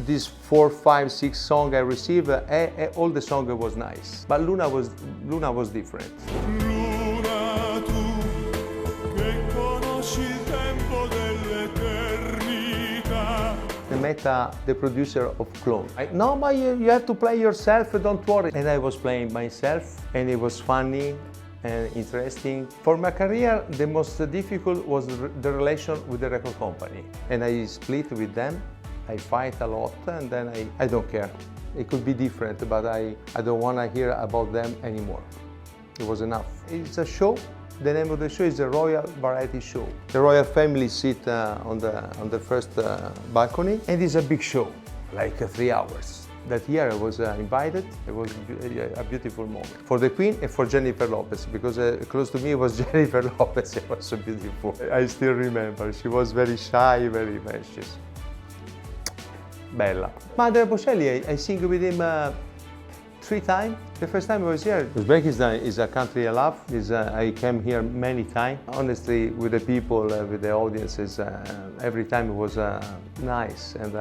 these 4, 5, 6 songs I received, all the song was nice. But Luna was different. Luna, tu che conosci il tempo dell'eternità. I met the producer of Klon. No, but you have to play yourself, don't worry. And I was playing myself, and it was funny and interesting. For my career, the most difficult was the relation with the record company. And I split with them. I fight a lot, and then I don't care. It could be different, but I don't want to hear about them anymore. It was enough. It's a show. The name of the show is a royal variety show. The royal family sit on the first balcony, and it's a big show, like 3 hours. That year I was invited. It was a beautiful moment for the Queen and for Jennifer Lopez, because close to me was Jennifer Lopez. It was so beautiful. I still remember. She was very shy, very she's bella. Mother Bocelli, I sing with him 3 times. The first time I was here. Uzbekistan is a country I love. I came here many times. Honestly, with the people, with the audiences, every time it was nice, and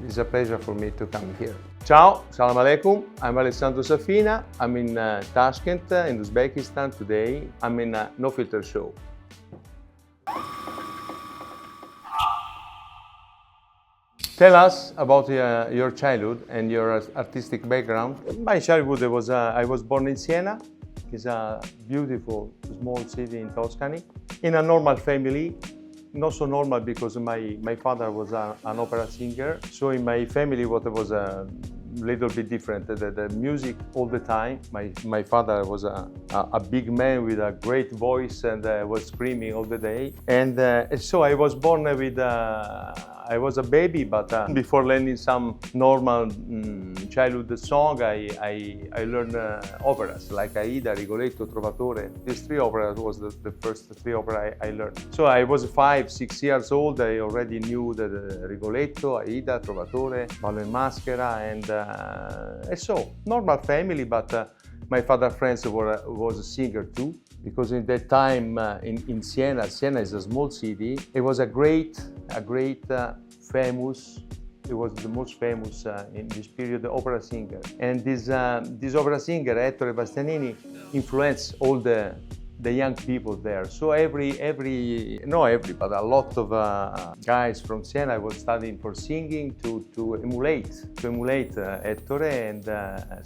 it's a pleasure for me to come here. Ciao, salam alaikum. I'm Alessandro Safina. I'm in Tashkent, in Uzbekistan today. I'm in a No Filter show. Tell us about your childhood and your artistic background. My childhood I was born in Siena. It's a beautiful small city in Tuscany. In a normal family, not so normal because my father was an opera singer. So in my family, what was a little bit different. The music all the time. My father was a big man with a great voice and was screaming all the day. And so I was born with. I was a baby, but before learning some normal childhood song, I learned operas like Aida, Rigoletto, Trovatore. These 3 operas was the first 3 operas I learned. So I was 5, 6 years old. I already knew the Rigoletto, Aida, Trovatore, Ballo in Maschera, and so normal family. But my father's friends was a singer too, because in that time in Siena is a small city. It was a great famous. It was the most famous in this period opera singer. And this opera singer, Ettore Bastianini, influenced all the young people there. So not every, but a lot of guys from Siena was studying for singing to emulate Ettore, and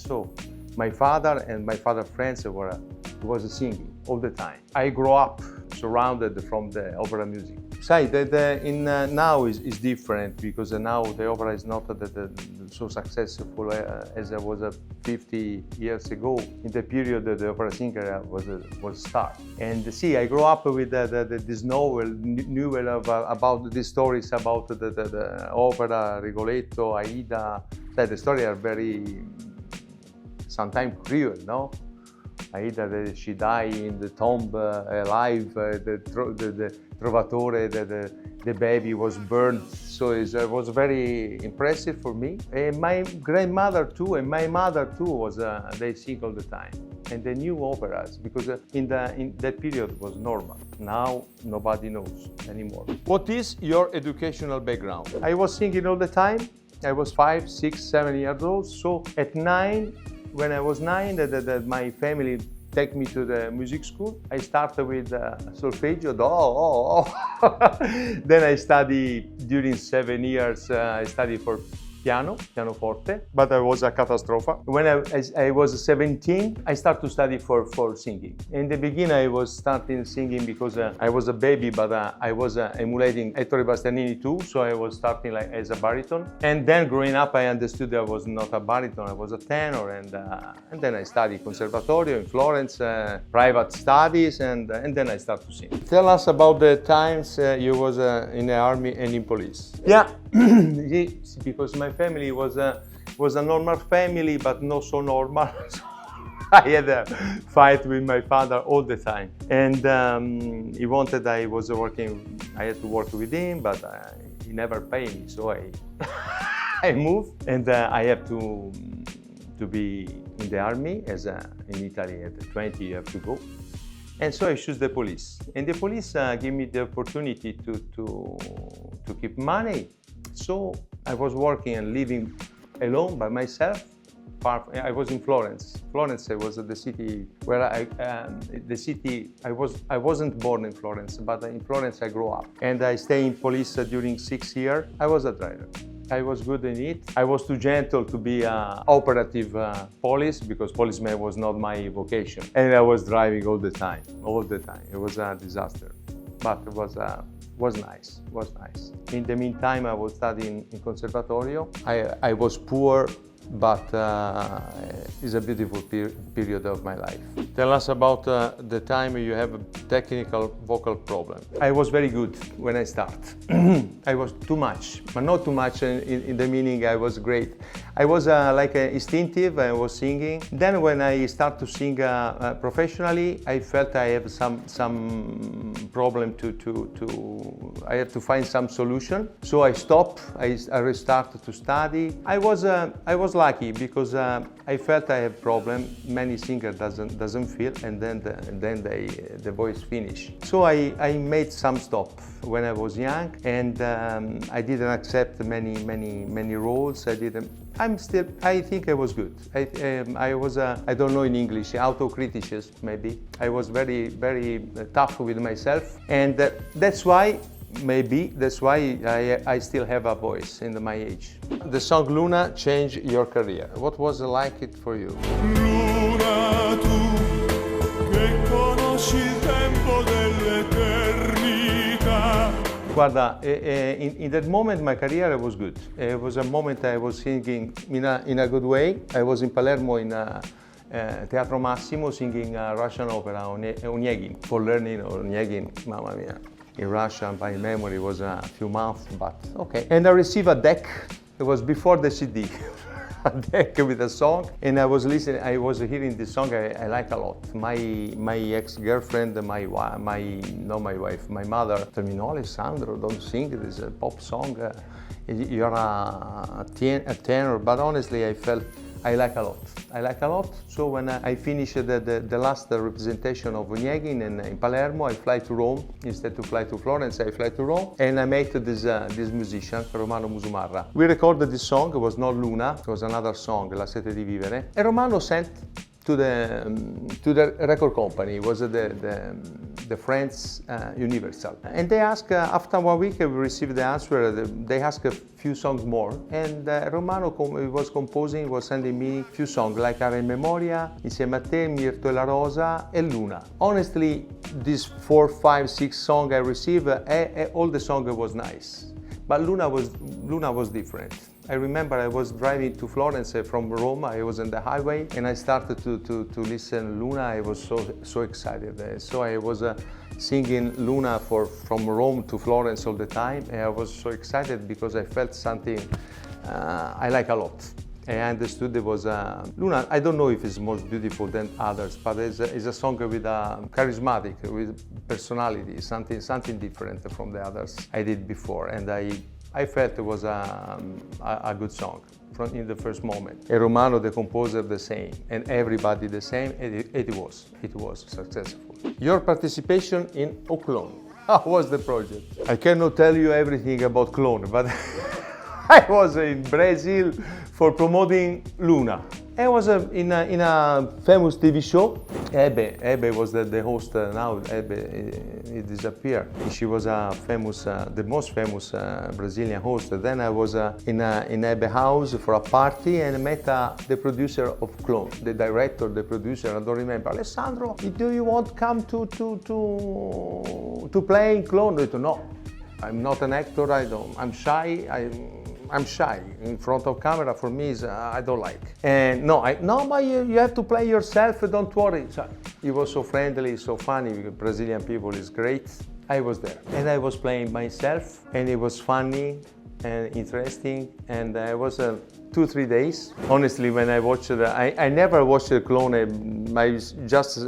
so my father and my father's friends was singing all the time. I grew up surrounded from the opera music. Sai, now is different, because now the opera is not so successful as it was 50 years ago. In the period the opera singer was star. And see, I grew up with this novel about the stories about the opera, Rigoletto, Aida. The stories are very sometimes cruel, no? Aida, she died in the tomb alive. The Trovatore, the baby was burned. So it was very impressive for me. And my grandmother too, and my mother too they sing all the time. And they knew operas, because in that period was normal. Now nobody knows anymore. What is your educational background? I was singing all the time. I was 5, 6, 7 years old. So at 9. When I was 9, my family took me to the music school. I started with solfeggio. Then I studied during 7 years. I studied for pianoforte, but I was a catastrophe. When I was 17, I started to study for singing. In the beginning, I was starting singing because I was a baby, but I was emulating Ettore Bastianini too, so I was starting like as a baritone. And then growing up, I understood I was not a baritone, I was a tenor, and then I studied conservatorio in Florence, private studies, and then I started to sing. Tell us about the times you was in the army and in police. Yeah, because my family was a normal family, but not so normal. I had a fight with my father all the time, and he wanted I had to work with him, but he never paid me, so I moved, and I have to be in the army. In Italy at 20 you have to go. And so I choose the police, and the police gave me the opportunity to keep money. So I was working and living alone by myself. I was in Florence. Florence was the city where I wasn't born in Florence, but in Florence I grew up. And I stayed in police during 6 years. I was a driver. I was good in it. I was too gentle to be operative police because policeman was not my vocation. And I was driving all the time. It was a disaster, but it was nice. In the meantime, I was studying in conservatorio. I was poor, but it's a beautiful period of my life. Tell us about the time you have a technical vocal problem. I was very good when I start. I was too much, but not too much in the meaning I was great. I was like instinctive, I was singing. Then when I start to sing professionally, I felt I have some problem I have to find some solution. So I stopped, I restarted to study. I was lucky because I felt I have problem. Many singer doesn't feel, and then the voice finish. So I made some stop when I was young, and I didn't accept many roles. I think I was good. I don't know in English, autocriticist maybe. I was very tough with myself, and that's why I still have a voice in my age. The song Luna changed your career. What was it like it for you? Luna, tu che conosci il tempo dell'eternità. Guarda, in that moment my career was good. It was a moment I was singing in a good way. I was in Palermo in Teatro Massimo singing Russian opera, Onegin, for learning Onegin, mamma mia. In Russian, by memory, was a few months, but okay. And I received a deck. It was before the CD. A deck with a song, and I was listening. I was hearing this song. I like a lot. My ex-girlfriend, my mother, told me, "No, Alessandro, don't sing. This is a pop song. You're a tenor." But honestly, I felt I like a lot. So when I finished the last representation of Onegin in Palermo, I fly to Rome. Instead to fly to Florence, I fly to Rome, and I met this musician, Romano Musumarra. We recorded this song. It was not Luna. It was another song, La Sete di Vivere. And Romano sent to the record company. It was the Friends Universal. And they asked, after 1 week we received the answer, they asked a few songs more. And Romano was composing, was sending me a few songs like Ara in Memoria, Insieme a te, Mirto e la Rosa, e Luna. Honestly, these 4, 5, 6 songs I received, all the songs was nice. But Luna was different. I remember I was driving to Florence from Rome. I was on the highway and I started to listen Luna. I was so excited. So I was singing Luna from Rome to Florence all the time. And I was so excited because I felt something I like a lot. And I understood it was Luna. I don't know if it's more beautiful than others, but it's a song with charismatic, with personality, something different from the others I did before. And I felt it was a good song in the first moment. And Romano, the composer, the same, and everybody the same. It was successful. Your participation in Klon. How was the project? I cannot tell you everything about Klon, but I was in Brazil for promoting Luna. I was in a famous TV show. Ebe was the host. Now Ebe disappeared. She was the most famous Brazilian host. Then I was in Ebe house for a party and met the producer of Klon, the director, the producer. I don't remember. Alessandro, do you want to come to play in Klon? I said, no, I'm not an actor. I'm shy. I'm shy in front of camera. For me, I don't like. And but you have to play yourself. Don't worry. So he was so friendly, so funny. Brazilian people is great. I was there, and I was playing myself, and it was funny and interesting. And I was 2-3 days. Honestly, when I watched it, I never watched the Clone. I just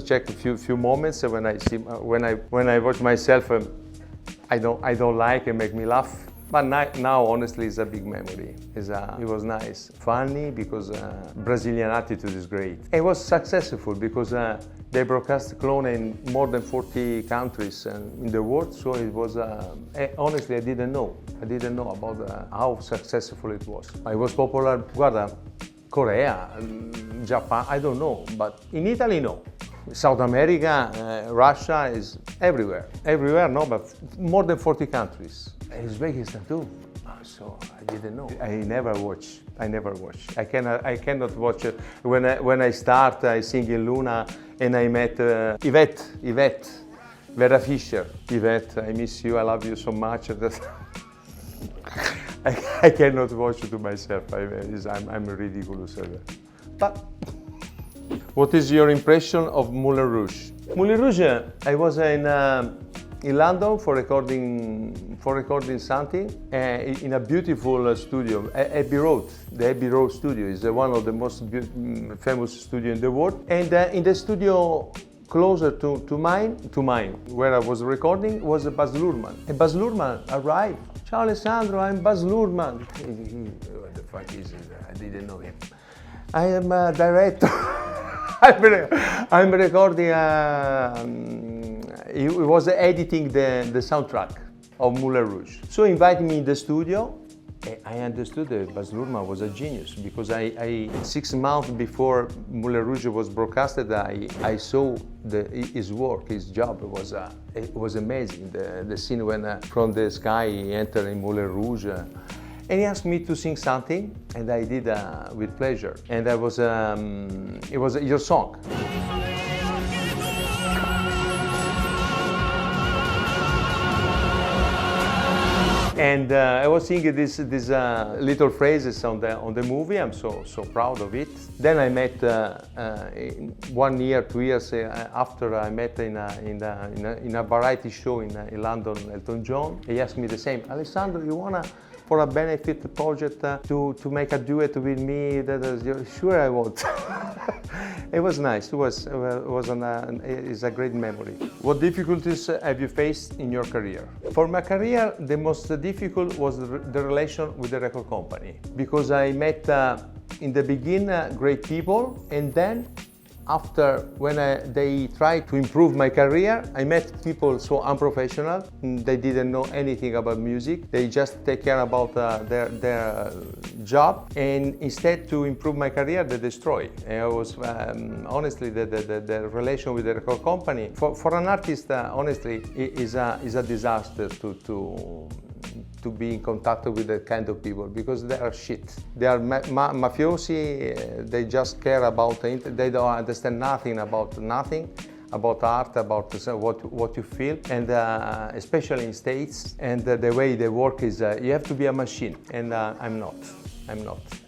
checked a few moments when I watch myself. I don't like it. Make me laugh. But now honestly, it's a big memory. It was nice, funny because Brazilian attitude is great. It was successful because they broadcast Klon in more than 40 countries in the world. So it was honestly, I didn't know about how successful it was. It was popular. Guarda, Korea, Japan, I don't know, but in Italy, no. South America, Russia is everywhere. Everywhere, no, but more than 40 countries. Uzbekistan too. So I didn't know. I never watch. I cannot watch it. When I start, I sing in Luna, and I met Yvette, Vera Fischer. Yvette, I miss you. I love you so much. I cannot watch it to myself. I'm ridiculous. But what is your impression of Moulin Rouge? Moulin Rouge, I was in London for recording something in a beautiful studio, Abbey Road. The Abbey Road studio is one of the most famous studios in the world. And in the studio closer to mine, where I was recording, was Baz Luhrmann. And Baz Luhrmann arrived. Ciao Alessandro, I'm Baz Luhrmann. What the fuck is it? I didn't know him. I am a director. I'm recording. He was editing the soundtrack of Moulin Rouge. So he invited me in the studio. I understood that Baz Luhrmann was a genius because I 6 months before Moulin Rouge was broadcasted, I saw his work, his job. It was amazing. The scene when from the sky he entered in Moulin Rouge. And he asked me to sing something, and I did with pleasure. And it was your song. And I was singing these little phrases on the movie. I'm so proud of it. Then I met 1 year, 2 years after I met in a variety show in London, Elton John. He asked me the same. Alessandro, you wanna for a benefit project to make a duet with me? Sure, I want. It was nice. It's a great memory. What difficulties have you faced in your career? For my career, the most difficult was the relation with the record company, because I met in the beginning great people, and then after, when they tried to improve my career, I met people so unprofessional. They didn't know anything about music. They just take care about their job, and instead to improve my career, they destroy. And I was honestly the relation with the record company for an artist, honestly, is a disaster to be in contact with that kind of people, because they are shit. They are mafiosi. They just care about they don't understand nothing about art, about what you feel, and especially in States. And the way they work is you have to be a machine, and I'm not.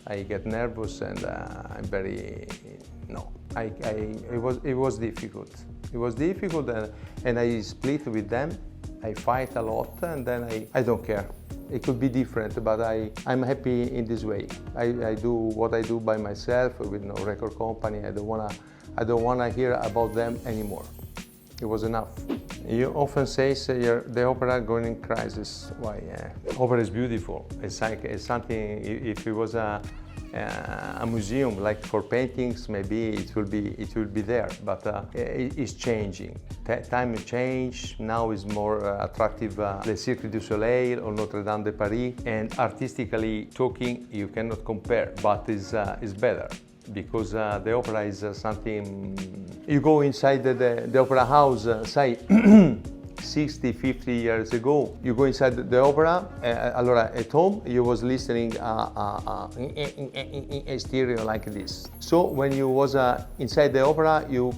I get nervous, and I'm very no. It was difficult. It was difficult, and I split with them. I fight a lot, and then I don't care. It could be different, but I'm happy in this way. I do what I do by myself with no record company. I don't wanna hear about them anymore. It was enough. You often say the opera going in crisis. Why? Opera is beautiful. It's something. If it was a museum, like for paintings, maybe it will be there, but it's changing. Time change. Now is more attractive the Cirque du Soleil or Notre Dame de Paris, and artistically talking, you cannot compare, but it's better, because the opera is something. You go inside the opera house, say 60, 50 years ago, you go inside the opera, allora at home you was listening a stereo like this. So when you was inside the opera, you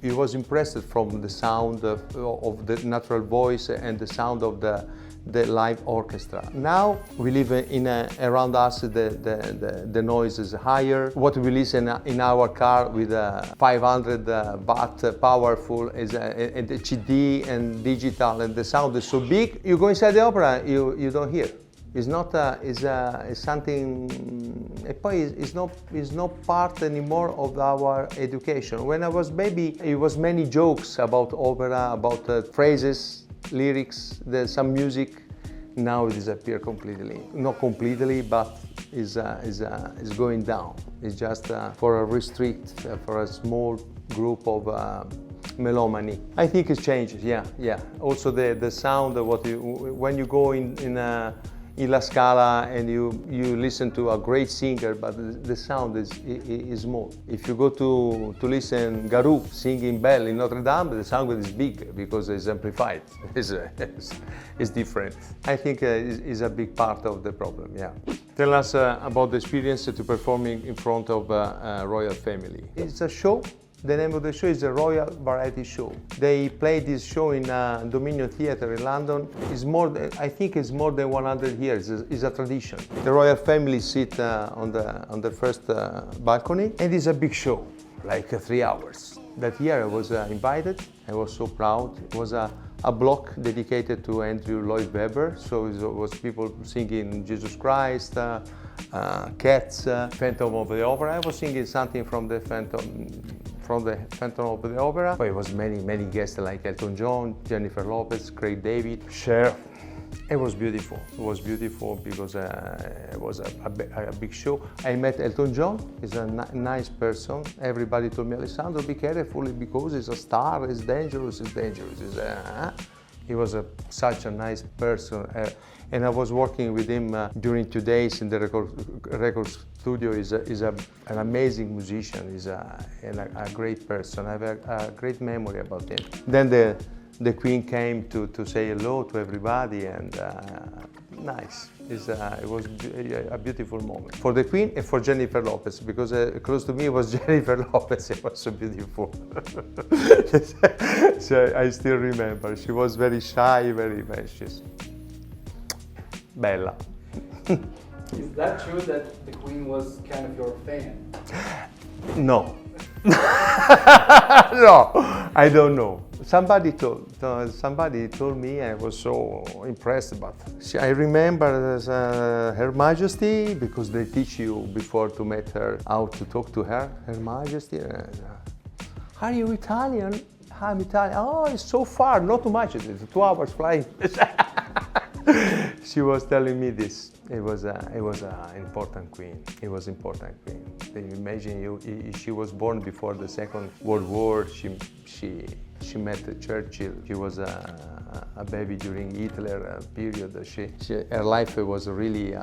was impressed from the sound of the natural voice and the sound of the live orchestra. Now we live around us, the noise is higher. What we listen in our car with 500 watt powerful is and CD and digital, and the sound is so big. You go inside the opera, you don't hear. It's not. It's something. It's not part anymore of our education. When I was baby, it was many jokes about opera, about phrases, lyrics, some music, now it disappeared completely. Not completely, but is going down. It's just for a restrict, for a small group of melomani. I think it changes, yeah. Also the sound of when you go in La Scala and you listen to a great singer, but the sound is small. If you go to listen Garou singing bell in Notre Dame, the sound is big because it's amplified. It's different. I think is a big part of the problem, yeah. Tell us about the experience to performing in front of a royal family. It's a show. The name of the show is a Royal Variety Show. They played this show in Dominion Theatre in London. I think it's more than 100 years. It's a tradition. The royal family sit on the first balcony, and it's a big show, like 3 hours. That year I was invited. I was so proud. It was a block dedicated to Andrew Lloyd Webber. So it was people singing Jesus Christ, Cats, Phantom of the Opera. I was singing something from the Phantom of the Opera. But it was many guests like Elton John, Jennifer Lopez, Craig David, Cher. It was beautiful. It was beautiful because it was a big show. I met Elton John. He's a nice person. Everybody told me, Alessandro, be careful because he's a star. He's dangerous. He was such a nice person. And I was working with him during 2 days in the record studio. He's an amazing musician. He's a great person. I have a great memory about him. Then the Queen came to say hello to everybody, and nice. It was a beautiful moment for the Queen and for Jennifer Lopez, because close to me was Jennifer Lopez. It was so beautiful. So I still remember. She was very shy, very she's bella. Is that true that the Queen was kind of your fan? No. No, I don't know. Somebody told me, I was so impressed. But I remember Her Majesty, because they teach you before to meet her how to talk to her. Her Majesty. Are you Italian? I'm Italian. Oh, it's so far, not too much. It's 2 hours flying. She was telling me this. It was an important queen. It was important queen. Imagine she was born before the Second World War. She met Churchill. She was a baby during Hitler period. Her life was really.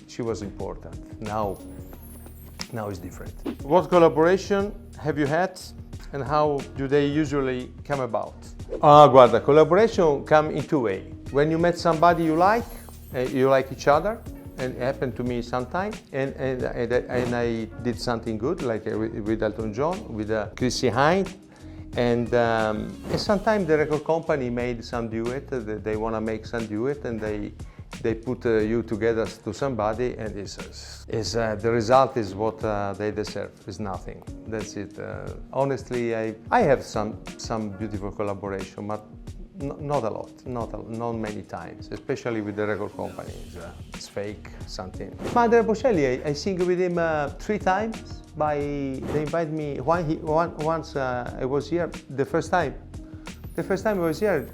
She was important. Now it's different. What collaboration have you had, and how do they usually come about? Guarda, collaboration come in 2 ways. When you met somebody you like each other, and it happened to me sometime, and I did something good, like with Elton John, with Chrissy Hynde, and sometimes the record company made some duet. They want to make some duet, and they put you together to somebody, and the result is what they deserve. It's nothing. That's it. Honestly, I have some beautiful collaboration, but not a lot, not many times, especially with the record company. It's fake, something. Andrea Bocelli, I sing with him 3 times. They invited me once. I was here the first time. The first time I was here,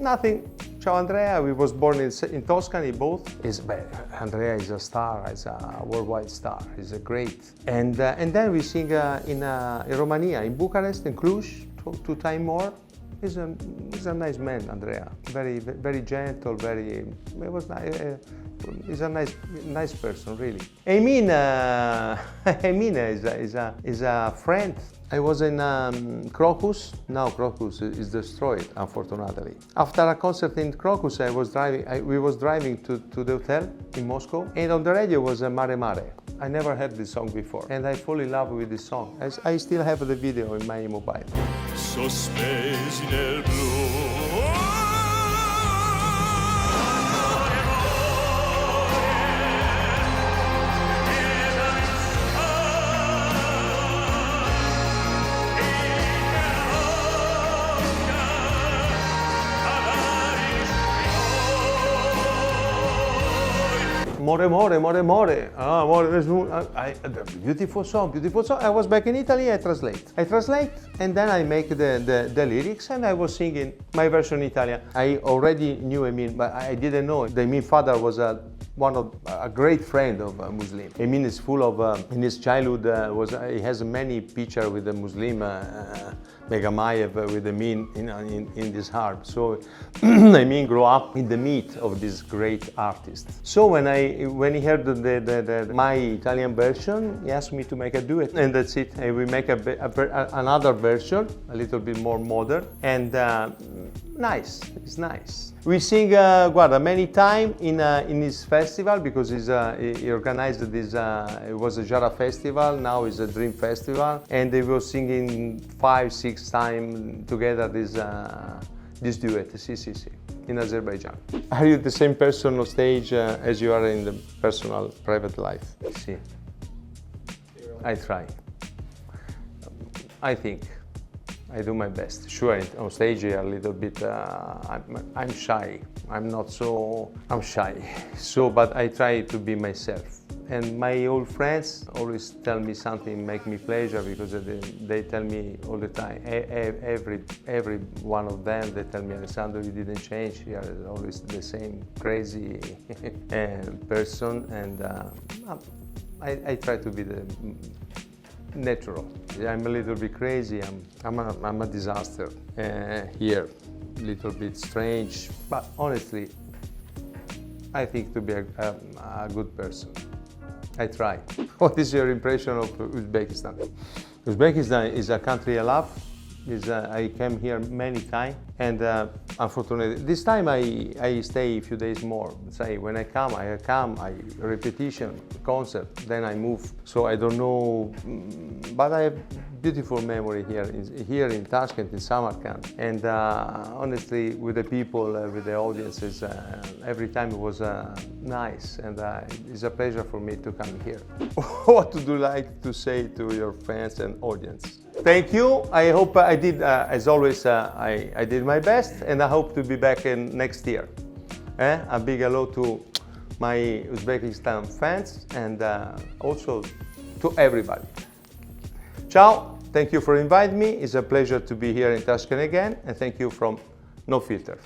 nothing. Ciao Andrea. We was born in Tuscany both. Andrea is a star. He's a worldwide star. He's a great. And then we sing in Romania, in Bucharest, in Cluj, 2 times more. He's a nice man, Andrea. Very gentle. He's a nice person, really. Emina is a friend. I was in Crocus. Now Crocus is destroyed, unfortunately. After a concert in Crocus, we was driving to the hotel in Moscow, and on the radio was Mare Mare. I never heard this song before, and I fall in love with this song. I still have the video in my mobile. Sospesi nel blu. more, more, more, more. Beautiful song, beautiful song. I was back in Italy, I translate, and then I make the lyrics, and I was singing my version in Italian. I already knew Emin, but I didn't know the Emin father was a great friend of Muslim. Emin is full of, in his childhood, he has many pictures with the Muslim, Megamayev with Emin in this harp. So Emin grew up in the meat of this great artist. So when he heard my Italian version, he asked me to make a duet, and that's it. And we make another version, a little bit more modern, and nice. It's nice. We sing guarda, many times in his festival, because he organized this. It was a Jara festival. Now it's a Dream Festival, and they were singing 5-6 times together this duet. Si, in Azerbaijan. Are you the same person on stage as you are in the personal, private life? Si. I try. I think. I do my best. Sure, on stage a little bit, I'm shy. I'm shy. So, but I try to be myself. And my old friends always tell me something, make me pleasure, because they tell me all the time, every one of them, they tell me, Alessandro, you didn't change, you are always the same crazy person, and I try to be the natural. I'm a little bit crazy, I'm a disaster here, a little bit strange, but honestly, I think to be a good person. I try. What is your impression of Uzbekistan? Uzbekistan is a country I love. I came here many times, and unfortunately, this time I stay a few days more. Say when I come, I repetition, concert, then I move. So I don't know, but I have beautiful memory here in Tashkent, in Samarkand, and honestly, with the people, with the audiences, every time it was nice, and it's a pleasure for me to come here. What would you like to say to your fans and audience? Thank you. I hope I did, as always, I did my best, and I hope to be back next year. A big hello to my Uzbekistan fans, and also to everybody. Ciao. Thank you for inviting me. It's a pleasure to be here in Tashkent again, and thank you from No Filter.